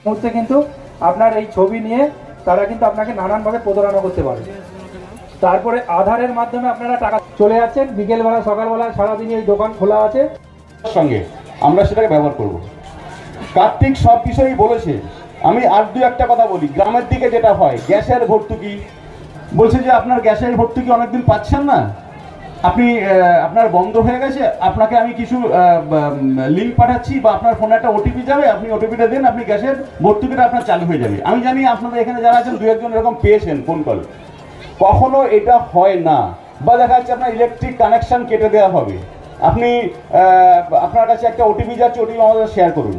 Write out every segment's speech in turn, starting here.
মুহূর্তে কিন্তু আপনার এই ছবি নিয়ে তারা কিন্তু আপনাকে নানানভাবে প্রতারণা করতে পারে। তারপরে আধারের মাধ্যমে আপনারা টাকা চলে যাচ্ছেন, বিকেলবেলা সকালবেলা সারাদিন এই দোকান খোলা আছে সঙ্গে আমরা সেটাকে ব্যবহার করব। কার্তিক সব বিষয়ই বলেছে, আমি আর দু একটা কথা বলি। গ্রামের দিকে যেটা হয়, গ্যাসের ভর্তুকি বলছে যে আপনার গ্যাসের ভর্তুকি অনেকদিন পাচ্ছেন না, আপনি আপনার বন্ধ হয়ে গেছে, আপনাকে আমি কিছু লিঙ্ক পাঠাচ্ছি বা আপনার ফোনে একটা ওটিপি যাবে, আপনি ওটিপিটা দেন, আপনি গ্যাসের ভর্তুকিটা আপনার চালু হয়ে যাবে। আমি জানি আপনাদের এখানে যারা আছেন দু একজন এরকম পেয়েছেন ফোন কল। কখনো এটা হয় না। বা দেখা যাচ্ছে আপনার ইলেকট্রিক কানেকশন কেটে দেওয়া হবে, আপনি আপনার কাছে একটা ওটিপি যাচ্ছে, ওটিপি আমাদের শেয়ার করুন।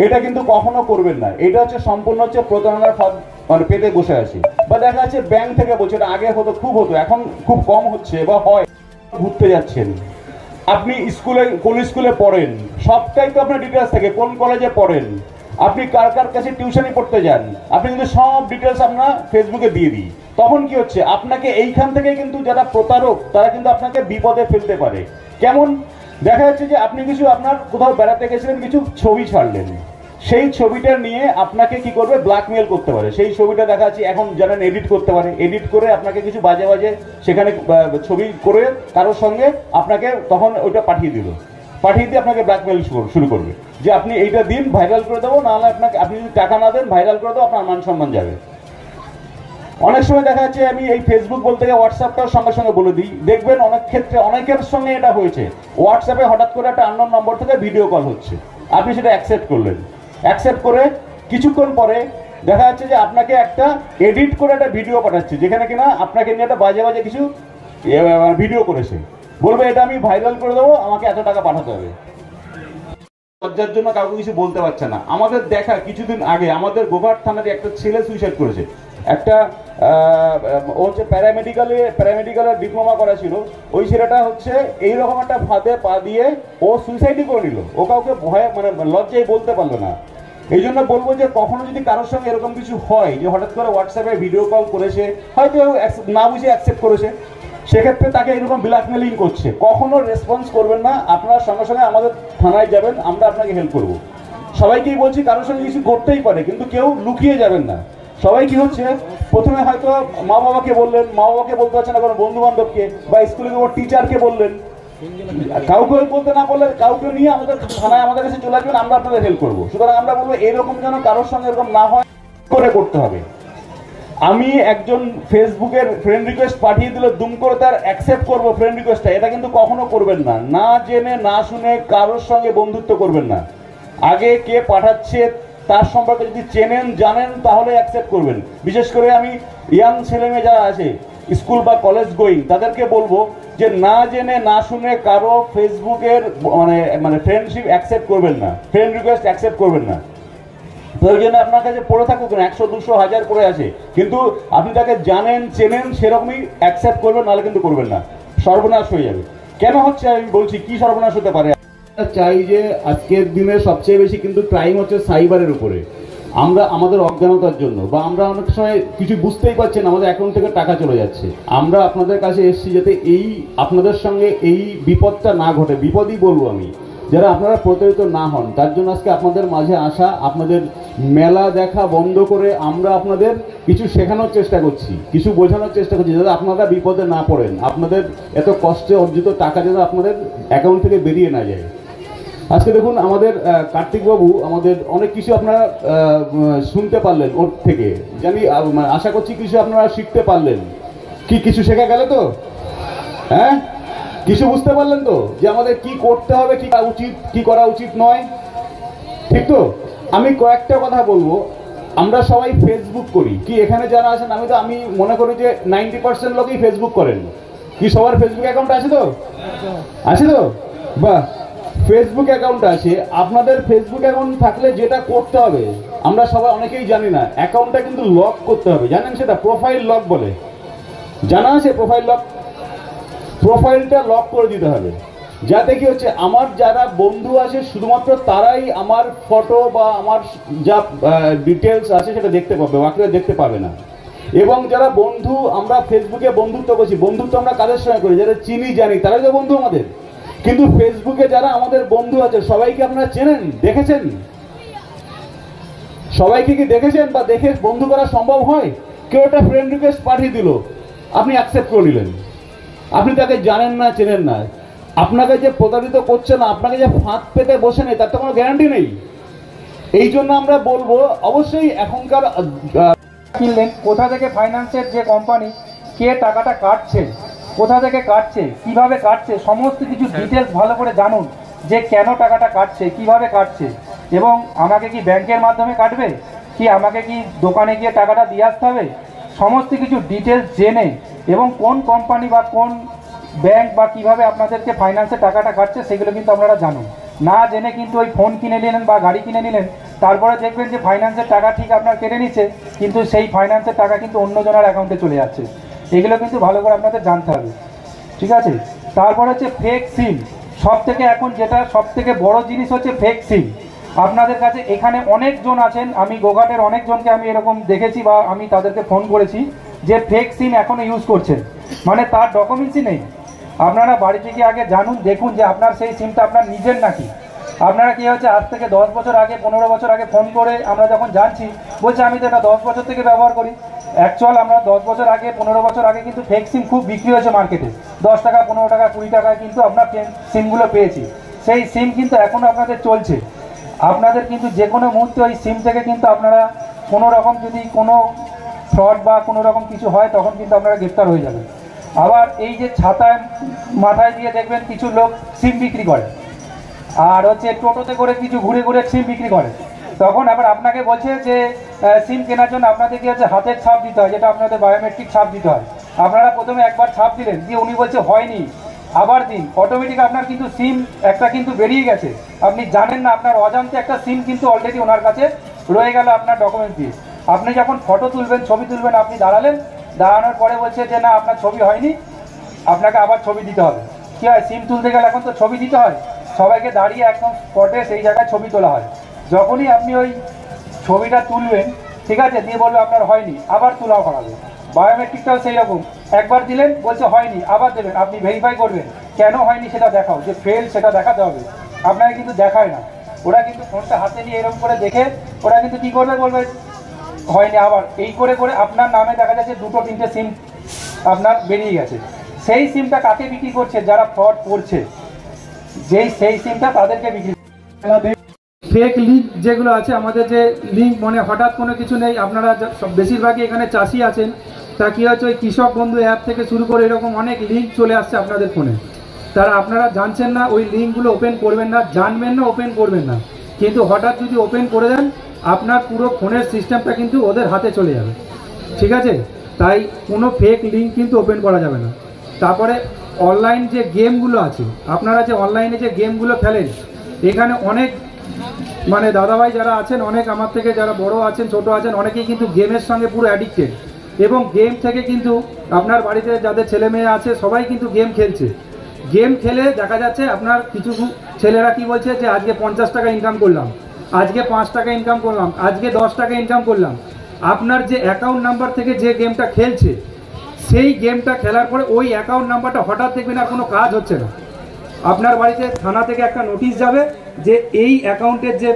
এটা কিন্তু কখনো করবেন না। এটা হচ্ছে সম্পূর্ণ হচ্ছে প্রতারণার ফাঁদ, মানে পেতে বসে আছে। বা দেখা যাচ্ছে ব্যাংক থেকে বলছে, এটা আগে হতো, খুব হতো, এখন খুব কম হচ্ছে বা হয়। ঘুরতে যাচ্ছেন, আপনি স্কুলে কোন স্কুলে পড়েন সবটাই তো আপনার ডিটেলস থাকে, কোন কলেজে পড়েন, আপনি কার কার কাছে টিউশনি পড়তে যান, আপনি কিন্তু সব ডিটেলস আমরা ফেসবুকে দিয়ে দিই। তখন কি হচ্ছে, আপনাকে এইখান থেকে কিন্তু যারা প্রতারক তারা কিন্তু আপনাকে বিপদে ফেলতে পারে। কেমন দেখা যাচ্ছে যে আপনি কিছু আপনার কোথাও বেড়াতে গেছিলেন, কিছু ছবি ছাড়লেন, সেই ছবিটা নিয়ে আপনাকে কি করবে, ব্ল্যাকমেল করতে পারে। সেই ছবিটা দেখা যাচ্ছে এখন জানেন এডিট করতে পারে, এডিট করে আপনাকে কিছু বাজে বাজে সেখানে ছবি করে কারোর সঙ্গে আপনাকে তখন ওইটা পাঠিয়ে দিল, পাঠিয়ে দিয়ে আপনাকে ব্ল্যাকমেল শুরু করবে যে আপনি এইটা দিন, ভাইরাল করে দেবো, নাহলে আপনাকে, আপনি যদি টাকা না দেন ভাইরাল করে দেবো, আপনার মান সম্মান যাবে। অনেক সময় দেখা যাচ্ছে, আমি এই ফেসবুক বলতে গিয়ে হোয়াটসঅ্যাপটার সঙ্গে সঙ্গে বলে দিই, দেখবেন অনেক ক্ষেত্রে অনেকের সঙ্গে এটা হয়েছে, হোয়াটসঅ্যাপে হঠাৎ করে একটা আননোন নম্বর থেকে ভিডিও কল হচ্ছে, আপনি সেটা অ্যাকসেপ্ট করলেন, অ্যাকসেপ্ট করে কিছুক্ষণ পরে দেখা যাচ্ছে যে আপনাকে একটা এডিট করে একটা ভিডিও পাঠাচ্ছে, যেখানে কিনা আপনাকে নিয়ে একটা বাজে বাজে কিছু ভিডিও করেছে, বলবে এটা আমি ভাইরাল করে দেবো, আমাকে এত টাকা পাঠাতে হবে। লজ্জার জন্য কাউকে কিছু বলতে পারছে না। আমাদের দেখা কিছুদিন আগে আমাদের গোঘাট থানার একটা ছেলে সুইসাইড করেছে। একটা ও হচ্ছে প্যারামেডিক্যালের ডিপ্লোমা করা ছিল, ওই ছেলেটা হচ্ছে এইরকম একটা ফাঁদে পা দিয়ে ও সুইসাইডই করে নিল। ও কাউকে ভয়ে, মানে লজ্জায় বলতে পারলো না। এই জন্য বলবো যে কখনো যদি কারোর সঙ্গে এরকম কিছু হয় যে হঠাৎ করে হোয়াটসঅ্যাপে ভিডিও কল করেছে, হয়তো না বুঝে অ্যাকসেপ্ট করেছে, সেক্ষেত্রে তাকে এরকম ব্ল্যাকমেলিং করছে, কখনো রেসপন্স করবেন না। আপনার সঙ্গে সঙ্গে আমাদের থানায় যাবেন, আমরা আপনাকে হেল্প করব। সবাইকেই বলছি, কারোর সঙ্গে কিছু করতেই পারে, কিন্তু কেউ লুকিয়ে যাবেন না। সবাই কি হচ্ছে, প্রথমে হয়তো মা বাবাকে বললেন, মা বাবাকে বলতে পারছে না কোনো বন্ধু বান্ধবকে, বা স্কুলে কোনো টিচারকে বললেন, কাউকে বলতে না বললে কাউকে নিয়ে আমাদের থানায় আমাদের কাছে চলে আসবেন, আমরা আপনাদের হেল্প করবো। সুতরাং আমরা বলবো এরকম যেন কারোর সঙ্গে এরকম না হয় করে করতে হবে। আমি একজন ফেসবুকের ফ্রেন্ড রিকোয়েস্ট পাঠিয়ে দিল, দুম করে তার অ্যাকসেপ্ট করবো ফ্রেন্ড রিকোয়েস্টটা, এটা কিন্তু কখনো করবেন না। না জেনে না শুনে কারোর সঙ্গে বন্ধুত্ব করবেন না। আগে কে পাঠাচ্ছে তার সম্পর্কে যদি চেনেন জানেন তাহলে অ্যাকসেপ্ট করবেন। বিশেষ করে আমি ইয়াং ছেলে মেয়ে যারা আছে স্কুল বা কলেজ গোয়িং, তাদেরকে বলবো যে না জেনে না শুনে কারো ফেসবুকের মানে ফ্রেন্ডশিপ অ্যাকসেপ্ট করবেন না, ফ্রেন্ড রিকোয়েস্ট অ্যাকসেপ্ট করবেন না। প্রয়োজনে আপনার কাছে পড়ে থাকুক না, 100 200 1000 করে আছে, কিন্তু আপনি তাকে জানেন চেনেন সেরকমই অ্যাকসেপ্ট করবেন, নাহলে কিন্তু করবেন না, সর্বনাশ হয়ে যাবে। কেন হচ্ছে আমি বলছি, কি সর্বনাশ হতে পারে। চাই যে আজকের দিনে সবচেয়ে বেশি কিন্তু ক্রাইম হচ্ছে সাইবারের উপরে। আমরা আমাদের অজ্ঞানতার জন্য বা আমরা অনেক সময় কিছু বুঝতেই পারছি না, আমাদের অ্যাকাউন্ট থেকে টাকা চলে যাচ্ছে। আমরা আপনাদের কাছে এসেছি যাতে এই আপনাদের সঙ্গে এই বিপদটা না ঘটে, বিপদই বলবো আমি, যারা আপনারা প্রতারিত না হন, তার জন্য আজকে আপনাদের মাঝে আসা। আপনাদের মেলা দেখা বন্ধ করে আমরা আপনাদের কিছু শেখানোর চেষ্টা করছি, কিছু বোঝানোর চেষ্টা করছি, যাতে আপনারা বিপদে না পড়েন, আপনাদের এত কষ্টে অর্জিত টাকা যেন আপনাদের অ্যাকাউন্ট থেকে বেরিয়ে না যায়। আজকে দেখুন আমাদের কার্তিকবাবু আমাদের অনেক কিছু আপনারা শুনতে পারলেন ওর থেকে, জানি আশা করছি কিছু আপনারা শিখতে পারলেন। কি কিছু শেখা গেল তো? হ্যাঁ, কিছু বুঝতে পারলেন তো যে আমাদের কি করতে হবে, কি উচিত, কি করা উচিত নয়, ঠিক তো? আমি কয়েকটা কথা বলবো। আমরা সবাই ফেসবুক করি, কি এখানে যারা আছেন, আমি মনে করি যে 90% লোকই ফেসবুক করেন। কি সবার ফেসবুক অ্যাকাউন্ট আছে তো? আছে তো? বাহ, ফেসবুক অ্যাকাউন্ট আছে। আপনাদের ফেসবুক অ্যাকাউন্ট থাকলে যেটা করতে হবে, আমরা সবাই অনেকেই জানি না, অ্যাকাউন্টটা কিন্তু লক করতে হবে, জানেন সেটা? প্রোফাইল লক বলে, জানা আছে? প্রোফাইল লক, প্রোফাইলটা লক করে দিতে হবে, যাতে কি হচ্ছে আমার যারা বন্ধু আছে শুধুমাত্র তারাই আমার ফটো বা আমার যা ডিটেলস আছে সেটা দেখতে পাবে, বাকিরা দেখতে পাবে না। এবং যারা বন্ধু, আমরা ফেসবুকে বন্ধুত্ব করছি, বন্ধুত্ব আমরা কাদের সঙ্গে করি? যারা চিনি জানি তারাই তো বন্ধু আমাদের। কিন্তু ফেসবুকে যারা আমাদের বন্ধু আছে সবাইকে আপনারা চেনেন, দেখেছেন? সবাইকে কি দেখেছেন বা দেখে বন্ধু করা সম্ভব হয়? কেউ একটা ফ্রেন্ড রিকোয়েস্ট পাঠিয়ে দিল, আপনি অ্যাকসেপ্ট করে নিলেন, আপনি তাকে জানেন না, চেনেন না, আপনাকে যে প্রতারিত করছে না, আপনাকে যে ফাঁদ পেতে বসে নেই, তার তো কোনো গ্যারান্টি নেই। এই জন্য আমরা বলবো অবশ্যই এখনকার কিনলেন, কোথা থেকে ফাইন্যান্সের যে কোম্পানি, কে টাকাটা কাটছে, কোথা থেকে কাটছে, কিভাবে কাটছে, সমস্ত কিছু ডিটেলস ভালো করে জানুন, যে কেন টাকাটা কাটছে, কিভাবে কাটছে, এবং আমাকে কি ব্যাংকের মাধ্যমে কাটবে, কি আমাকে কি দোকানে গিয়ে টাকাটা দিয়ে আসতে হবে, সমস্ত কিছু ডিটেলস জেনে, এবং কোন কোম্পানি বা কোন ব্যাংক বা কিভাবে আপনাদেরকে ফাইন্যান্সের টাকাটা কাটছে সেগুলো কিন্তু আপনারা জানুন। না জেনে কিন্তু ওই ফোন কিনে নিলেন বা গাড়ি কিনে নিলেন, তারপরে দেখবেন যে ফাইন্যান্সের টাকা ঠিক আপনার কেটে নিচ্ছে, কিন্তু সেই ফাইন্যান্সের টাকা কিন্তু অন্যজনের অ্যাকাউন্টে চলে যাচ্ছে। এগুলো কিন্তু ভালো করে আপনাদের জানতে হবে, ঠিক আছে? তারপর হচ্ছে ফেক সিম। সব থেকে এখন যেটা সব থেকে বড় জিনিস হচ্ছে ফেক সিম। আপনাদের কাছে এখানে অনেকজন আছেন, আমি গোঘাটের অনেকজনকে আমি এরকম দেখেছি বা আমি তাদেরকে ফোন করেছি যে ফেক সিম এখনও ইউজ করছেন, মানে তার ডকুমেন্টসই নেই। আপনারা বাড়ি থেকে আগে জানুন, দেখুন যে আপনার সেই সিমটা আপনার নিজের নাকি। আপনারা কী হচ্ছে, আজ থেকে 10 বছর আগে 15 বছর আগে ফোন করে আমরা যখন জানছি, বলছে আমি তো এটা 10 বছর থেকে ব্যবহার করি। অ্যাকচুয়াল আমরা 10 বছর আগে 15 বছর আগে কিন্তু ফেক সিম খুব বিক্রি হয়েছে মার্কেটে, 10 টাকা 15 টাকা 20 টাকায় কিন্তু আপনার সিমগুলো পেয়েছি। সেই সিম কিন্তু এখনও আপনাদের চলছে। আপনাদের কিন্তু যে কোনো মুহূর্তে ওই সিম থেকে কিন্তু আপনারা কোনো রকম যদি কোনো ফ্রড বা কোনো রকম কিছু হয়, তখন কিন্তু আপনারা গ্রেপ্তার হয়ে যাবেন। আবার এই যে ছাতায় মাথায় দিয়ে দেখবেন কিছু লোক সিম বিক্রি করে, আর হচ্ছে টোটোতে করে কিছু ঘুরে ঘুরে সিম বিক্রি করে, তখন আবার আপনাকে বলছে যে সিম কেনার জন্য আপনাদের কি হচ্ছে হাতের ছাপ দিতে হয়, যেটা আপনাদের বায়োমেট্রিক ছাপ দিতে হয়। আপনারা প্রথমে একবার ছাপ দিলেন, দিয়ে উনি বলছে হয়নি, আবার দিন, অটোমেটিক আপনার কিন্তু সিম একটা কিন্তু বেরিয়ে গেছে, আপনি জানেন না, আপনার অজান্তে একটা সিম কিন্তু অলরেডি ওনার কাছে রয়ে গেল আপনার ডকুমেন্টস দিয়ে। আপনি যখন ফটো তুলবেন, ছবি তুলবেন, আপনি দাঁড়ালেন, দাঁড়ানোর পরে বলছে যে না আপনার ছবি হয়নি, আপনাকে আবার ছবি দিতে হবে। কী হয়, সিম তুলতে গেলে এখন তো ছবি দিতে হয়, সবাইকে দাঁড়িয়ে একদম স্পটে সেই জায়গায় ছবি তোলা হয়। যখনই আপনি ওই ছবিটা তুলবেন, ঠিক আছে, দিয়ে বলবে আপনার হয়নি, আবার তোলাও করাবে। বায়োমেট্রিকটাও সেই রকম, একবার দিলেন বলছে হয়নি, আবার দেবেন, আপনি ভেরিফাই করবেন কেন হয়নি সেটা দেখাও, যে ফেল সেটা দেখাতে হবে। আপনাকে কিন্তু দেখায় না, ওরা কিন্তু ফোনটা হাতে নিয়ে এরকম করে দেখে ওরা কিন্তু কী করবে, বলবে হয়নি, আবার এই করে করে আপনার নামে দেখা যাচ্ছে 2-3টে সিম আপনার বেরিয়ে গেছে। সেই সিমটা কাকে বিক্রি করছে, যারা ফ্রড করছে, সেই সিমটা তাদেরকে বিক্রি। ফেক লিঙ্ক যেগুলো আছে, আমাদের যে লিঙ্ক মানে হঠাৎ কোনো কিছু নেই, আপনারা বেশিরভাগই এখানে চাষি আছেন, তা কী হচ্ছে ওই কৃষক বন্ধু অ্যাপ থেকে শুরু করে এরকম অনেক লিঙ্ক চলে আসছে আপনাদের ফোনে, তারা আপনারা জানছেন না, ওই লিঙ্কগুলো ওপেন করবেন না, জানবেন না, ওপেন করবেন না, কিন্তু হঠাৎ যদি ওপেন করে দেন আপনার পুরো ফোনের সিস্টেমটা কিন্তু ওদের হাতে চলে যাবে, ঠিক আছে? তাই কোনো ফেক লিঙ্ক কিন্তু ওপেন করা যাবে না। তারপরে অনলাইন যে গেমগুলো আছে, আপনারা যে অনলাইনে যে গেমগুলো খেলেন, এখানে অনেক মানে দাদাভাই যারা আছেন, অনেক আমার থেকে যারা বড় আছেন, ছোট আছেন, অনেকেই কিন্তু গেমের সঙ্গে পুরো অ্যাডিক্টেড, এবং গেম থেকে কিন্তু আপনার বাড়িতে যাদের ছেলে মেয়ে আছে সবাই কিন্তু গেম খেলছে। গেম খেলে দেখা যাচ্ছে আপনার কিছু ছেলেরা কি বলছে যে আজকে 50 টাকা ইনকাম করলাম, আজকে 5 টাকা ইনকাম করলাম, আজকে 10 টাকা ইনকাম করলাম। আপনার যে অ্যাকাউন্ট নাম্বার থেকে যে গেমটা খেলছে, সেই গেমটা খেলার পরে ওই অ্যাকাউন্ট নাম্বারটা হঠাৎ দেখবেন আর কোনো কাজ হচ্ছে না, আপনার বাড়িতে থানা থেকে একটা নোটিশ যাবে যে এই অ্যাকাউন্টের যে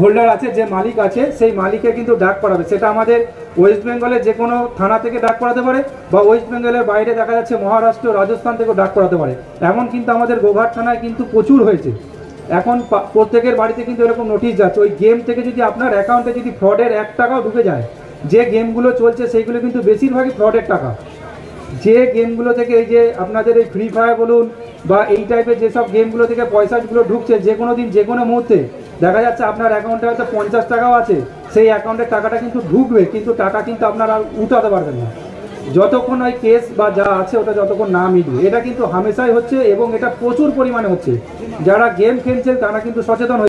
হোল্ডার আছে, যে মালিক আছে, সেই মালিককে কিন্তু ডাক করাবে। সেটা আমাদের ওয়েস্ট বেঙ্গলের যে কোনো থানা থেকে ডাক করাতে পারে, বা ওয়েস্ট বেঙ্গলের বাইরে দেখা যাচ্ছে মহারাষ্ট্র, রাজস্থান থেকেও ডাক করাতে পারে। এমন কিন্তু আমাদের গোঘাট থানায় কিন্তু প্রচুর হয়েছে। এখন প্রত্যেকের বাড়িতে কিন্তু এরকম নোটিশ যাচ্ছে। ওই গেম থেকে যদি আপনার অ্যাকাউন্টে যদি ফ্রডের 1 টাকাও ঢুকে যায়, যে গেমগুলো চলছে সেইগুলো কিন্তু বেশিরভাগই ফ্রডের টাকা। যে গেমগুলো থেকে এই যে আপনাদের এই ফ্রি ফায়ার বলুন বা এই টাইপের যেসব গেমগুলো থেকে পয়সাগুলো ঢুকছে, যে কোনো দিন যে কোনো মুহূর্তে দেখা যাচ্ছে আপনার অ্যাকাউন্টে হয়তো 50 টাকাও আছে, সেই অ্যাকাউন্টের টাকাটা কিন্তু ঢুকবে, কিন্তু টাকা কিন্তু আপনারা উঠাতে পারবেন না যতক্ষণ ওই কেস বা যা আছে ওটা যতক্ষণ না মিটবে। এটা কিন্তু হামেশাই হচ্ছে এবং এটা প্রচুর পরিমাণে হচ্ছে। যারা গেম খেলছেন তারা কিন্তু সচেতন